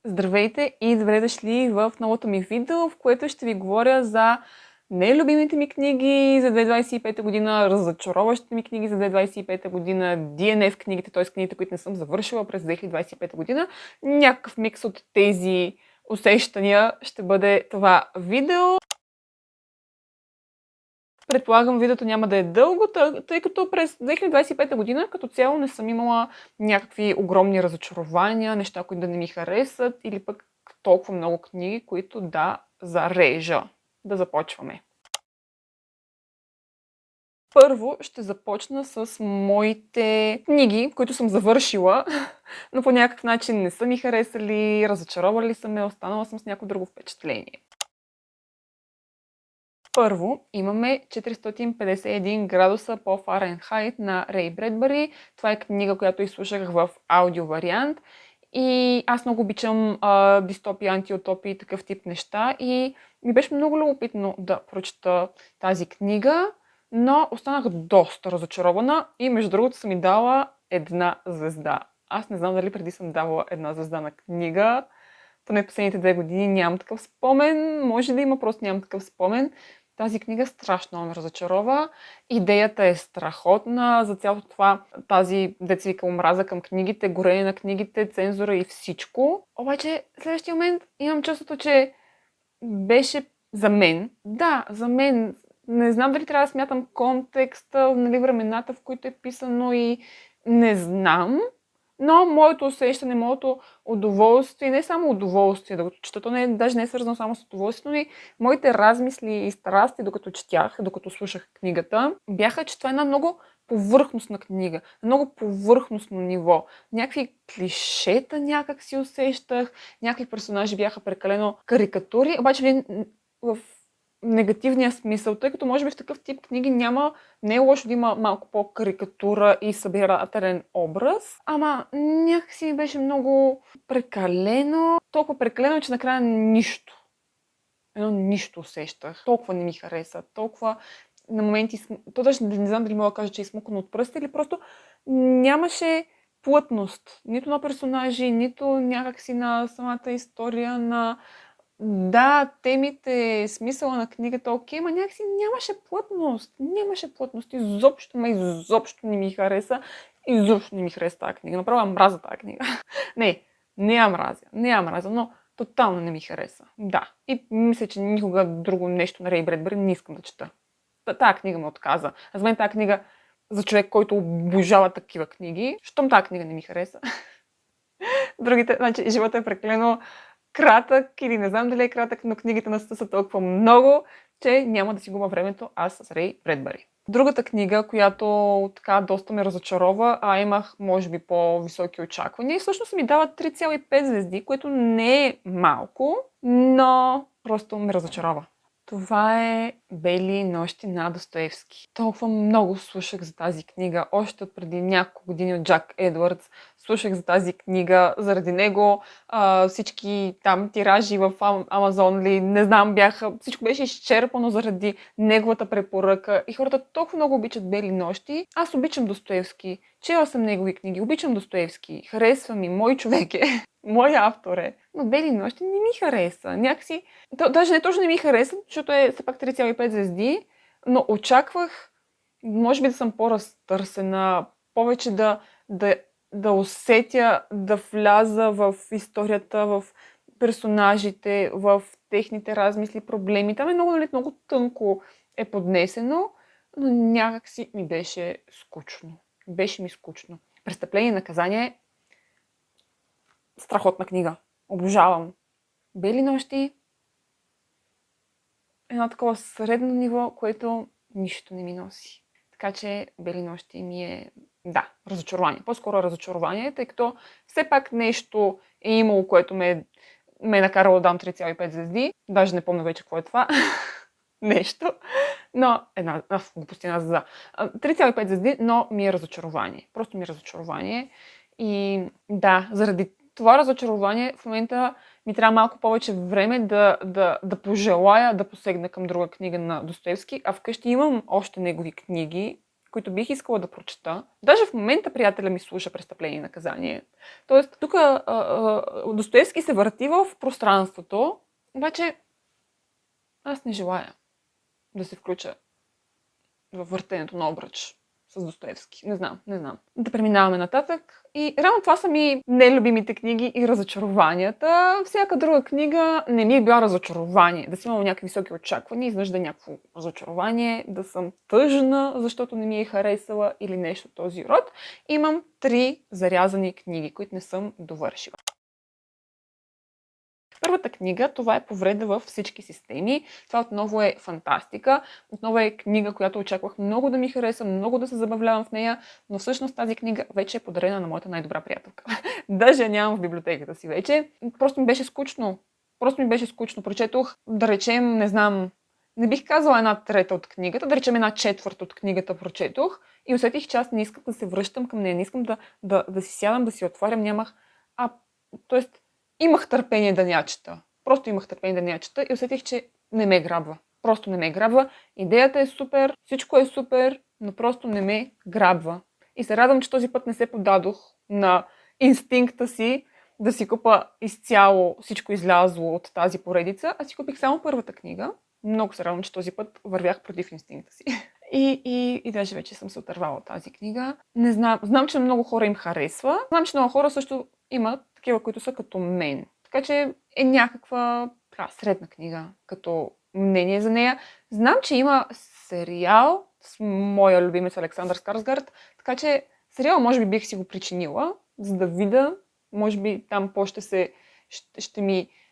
Здравейте и добре дошли в новото ми видео, в което ще ви говоря за нелюбимите ми книги за 2025 година, разочароващите ми книги за 2025 година, DNF книгите, т.е. книгите, които не съм завършила през 2025 година. Някакъв микс от тези усещания ще бъде това видео. Предполагам, видеото няма да е дълго, тъй като през 2025 година като цяло не съм имала някакви огромни разочарования, неща, които да не ми харесат или пък толкова много книги, които да зарежа. Да започваме. Първо ще започна с моите книги, които съм завършила, но по някакъв начин не са ми харесали, разочаровали са ме, останала съм с някакво друго впечатление. Първо имаме 451 градуса по Фаренхайт на Рей Бредбъри. Това е книга, която изслушах в аудио вариант. И аз много обичам дистопия, антиутопия и такъв тип неща. И ми беше много любопитно да прочета тази книга, но останах доста разочарована и между другото съм ми дала 1 звезда. Аз не знам дали преди съм давала 1 звезда на книга. Поне последните 2 години нямам такъв спомен. Може да има, просто нямам такъв спомен. Тази книга страшно ме разочарова. Идеята е страхотна за цялото това, тази деца вика омраза към книгите, горене на книгите, цензура и всичко. Обаче в следващия момент имам чувството, че беше за мен. Да, за мен. Не знам дали трябва да смятам контекста, нали, времената, в които е писано и не знам. Но моето усещане, моето удоволствие, не само удоволствие, докато чета, то даже не е свързано само с удоволствието, но и моите размисли и страсти, докато четях, докато слушах книгата, бяха, че това е една много повърхностна книга, много повърхностно ниво. Някакви клишета някак си усещах, някакви персонажи бяха прекалено карикатури, обаче в негативния смисъл, тъй като може би в такъв тип книги не е лошо да има малко по-карикатура и събирателен образ, ама някакси ми беше много прекалено, толкова прекалено, че накрая нищо. Едно нищо усещах. Толкова не ми хареса, толкова на моменти, то даже не знам дали мога да кажа, че е измукано от пръста или просто нямаше плътност. Нито на персонажи, нито някакси на самата история, да, темите, смисъла на книгата, окей, но някакси нямаше плътност, изобщо не ми хареса, изобщо не ми хареса тази книга, направо я мразя тази книга. Не я мразя, но тотално не ми хареса, да. И мисля, че никога друго нещо на Рей Бредбъри не искам да чета. Тая книга ме отказа. За мен тази книга за човек, който обожава такива книги, щом тази книга не ми хареса. Другите, значи, живота е прекалено кратък или не знам дали е кратък, но книгите на света са толкова много, че няма да си губя времето аз с Рей Бредбъри. Другата книга, която така доста ме разочарова, а имах може би по-високи очаквания и всъщност ми дава 3,5 звезди, което не е малко, но просто ме разочарова. Това е Бели нощи на Достоевски. Толкова много слушах за тази книга. Още от преди няколко години от Джак Едвардс слушах за тази книга. Заради него всички там тиражи в Амазон ли, не знам, всичко беше изчерпано заради неговата препоръка. И хората толкова много обичат Бели нощи. Аз обичам Достоевски. Чела съм негови книги. Обичам Достоевски. Харесва ми. Мой човек е. Мой автор е. Но Бели нощи не ми хареса. Някакси, даже не точно не ми хареса, защото е все пак 3,5 звезди, но очаквах, може би да съм по-разтърсена, повече да усетя, да вляза в историята, в персонажите, в техните размисли, проблеми. Там е много тънко е поднесено, но някакси ми беше скучно. Беше ми скучно. Престъпление и наказание е страхотна книга. Обожавам. Бели нощи. Едно такова средно ниво, което нищо не ми носи. Така че Бели нощи ми е, да, разочарование. По-скоро разочарование, тъй като все пак нещо е имало, което ме е накарало да дам 3,5 звезди. Даже не помня вече какво е това. Нещо. Но глупости една звезда. 3,5 звезди, но ми е разочарование. Просто ми е разочарование. И да, заради това разочарование в момента ми трябва малко повече време да пожелая да посегна към друга книга на Достоевски, а вкъщи имам още негови книги, които бих искала да прочета. Даже в момента приятеля ми слуша Престъпление и наказание. Тоест, тук Достоевски се върти в пространството, обаче аз не желая да се включа във въртенето на обръч с Достоевски. Не знам. Да преминаваме нататък. И реално това са ми нелюбимите книги и разочарованията. Всяка друга книга не ми е била разочарование. Да си имам някакви високи очаквания, изведнъж да е някакво разочарование, да съм тъжна, защото не ми е харесала или нещо от този род. Имам 3 зарязани книги, които не съм довършила. Първата книга, това е Повреда във всички системи. Това отново е фантастика. Отново е книга, която очаквах много да ми хареса, много да се забавлявам в нея, но всъщност тази книга вече е подарена на моята най-добра приятелка. Даже я нямам в библиотеката си вече. Просто ми беше скучно. Прочетох, да речем, не знам, не бих казала 1/3 от книгата, да речем 1/4 от книгата прочетох и усетих, че аз не искам да се връщам към нея, не искам да си сядам, да си отварям, тоест, имах търпение да не я чета. Просто имах търпение да не я чета и усетих, че не ме грабва. Просто не ме грабва. Идеята е супер, всичко е супер, но просто не ме грабва. И се радвам, че този път не се подадох на инстинкта си да си купа изцяло всичко излязло от тази поредица, а си купих само първата книга. Много се радвам, че този път вървях против инстинкта си. И даже вече съм се отървала от тази книга. Не знам. Знам, че много хора им харесва. Знам, че много хора също имат такива, които са като мен. Така че е някаква средна книга, като мнение за нея. Знам, че има сериал с моя любимец Александър Скарсгард, така че сериал може би бих си го причинила, за да видя. Може би там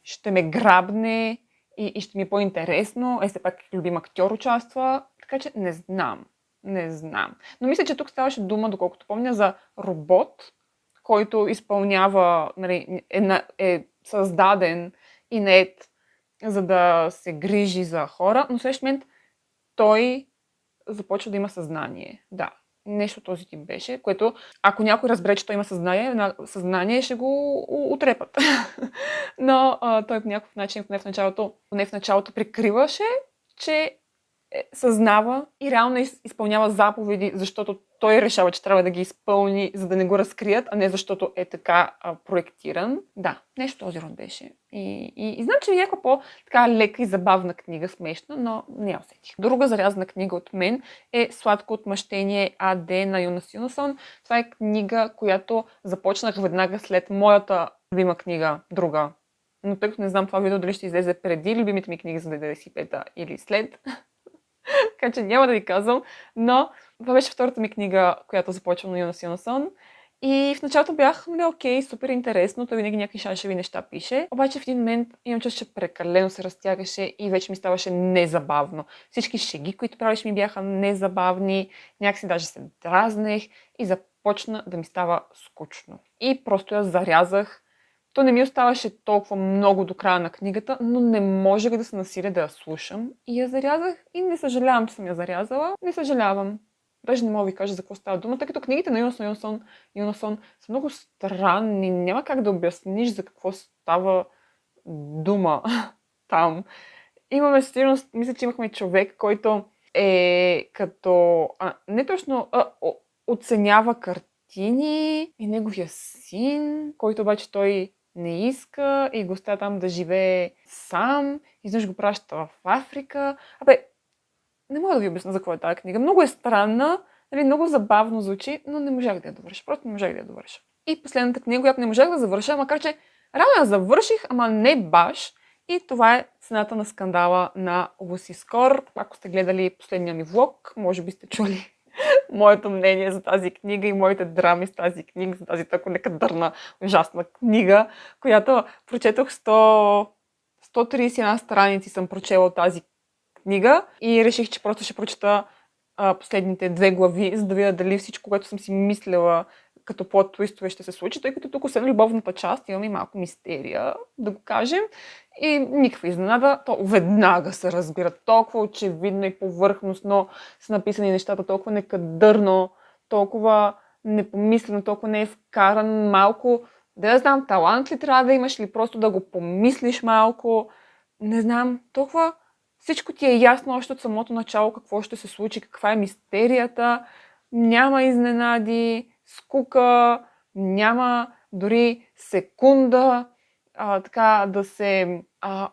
ще ме грабне и ще ми е по-интересно. Все пак любим актьор участва. Така че не знам. Но мисля, че тук ставаше дума, доколкото помня, за робот, който изпълнява, е създаден и нает, за да се грижи за хора, но в следващия момент той започва да има съзнание. Да, нещо този тип беше, което ако някой разбере, че той има съзнание ще го отрепат. Но той по някакъв начин, поне в началото прикриваше, че съзнава и реално изпълнява заповеди, защото той решава, че трябва да ги изпълни, за да не го разкрият, а не защото е така проектиран. Да, нещо този род беше. И знам, че е някаква по-така лека и забавна книга, смешна, но не я усетих. Друга зарязана книга от мен е Сладко отмъщение АД на Юнас Юнасон. Това е книга, която започнах веднага след моята любима книга, друга. Но тъй като не знам това видео дали ще излезе преди любимите ми книги за 95-та или след. Така че няма да ви казвам, но това беше втората ми книга, която започвам на Юнас Юнасон. И в началото бях, окей, супер интересно, той винаги някакви шашеви неща пише. Обаче в един момент имам чувство, че прекалено се разтягаше и вече ми ставаше незабавно. Всички шеги, които правиш, ми бяха незабавни, някакси даже се дразнех и започна да ми става скучно. И просто я зарязах. То не ми оставаше толкова много до края на книгата, но не можех да се насиля да я слушам. И я зарязах и не съжалявам, че съм я зарязала. Не съжалявам. Даже не мога да ви кажа за какво става дума, тъй като книгите на Юнасон са много странни. Няма как да обясниш за какво става дума там. Имаме сигурност, мисля, че имахме човек, който е като... не точно оценява картини и неговия син, който обаче той не иска и го оставя там да живее сам. Изнъж го праща в Африка. Не мога да ви обясня за какво е тази книга. Много е странна, много забавно звучи, но не можах да я довърша. Просто не можах да я довърша. И последната книга, която не можах да завърша, макар че рано я завърших, ама не баш. И това е Цената на скандала на Луси Скор. Ако сте гледали последния ми влог, може би сте чули моето мнение за тази книга и моите драми с тази книга, за тази толкова некадърна, ужасна книга, която прочетох 131 страници съм прочела от тази книга и реших, че просто ще прочета последните 2 глави, за да видя дали всичко, което съм си мислила като плот-твистове ще се случи, тъй като тук освен любовната част имаме и малко мистерия, да го кажем. И никаква изненада, то веднага се разбира. Толкова очевидно и повърхностно са написани нещата, толкова некадърно, толкова непомислено, толкова не е вкаран малко. Да знам, талант ли трябва да имаш или просто да го помислиш малко. Не знам, толкова всичко ти е ясно още от самото начало какво ще се случи, каква е мистерията. няма изненади, скука, няма дори секунда така да се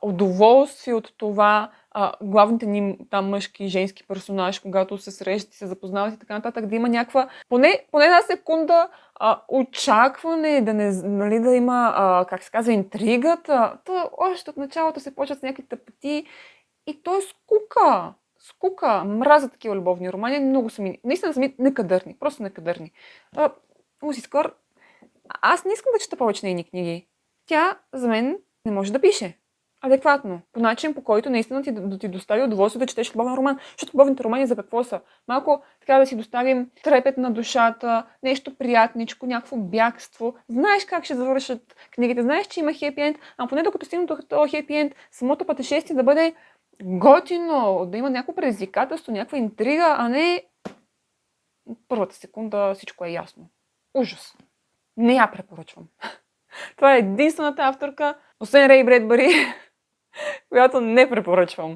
удоволствие от това главните ни там мъжки и женски персонаж, когато се срещат и се запознават и така нататък, да има някаква, поне една секунда очакване, да, нали, да има, как се казва, интригата. То още от началото се почват с някакви тъпоти и то е скука. Скука. Мразя такива любовни романи. Много са ми, наистина са ми некадърни. Просто некадърни. Луси Скор, аз не искам да чета повече нейни книги. Тя за мен не може да пише адекватно, по начин, по който наистина да ти достави удоволствие да четеш любовен роман. Защото любовните романи за какво са? Малко така да си доставим трепет на душата, нещо приятничко, някакво бягство. Знаеш как ще завършат книгите, знаеш, че има хепи енд, а поне докато стигнем до този хепи енд, самото пътешествие да бъде готино, да има някакво предизвикателство, някаква интрига, а не първата секунда всичко е ясно. Ужас. Не я препоръчвам. Това е единствената авторка, освен Рей Бредбъри, която не препоръчвам.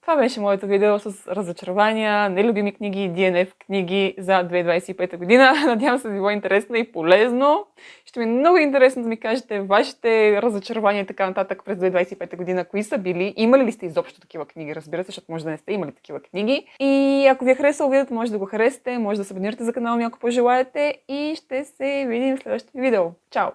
Това беше моето видео с разочарования, нелюбими книги и DNF книги за 2025 година. Надявам се да ви било интересно и полезно. Ще ми е много интересно да ми кажете вашите разочарования и така нататък през 2025 година. Кои са били? Имали ли сте изобщо такива книги? Разбира се, защото може да не сте имали такива книги. И ако ви е харесало видеото, може да го харесате, може да се абонирате за канала ми, ако пожелаете. И ще се видим в следващото видео. Чао!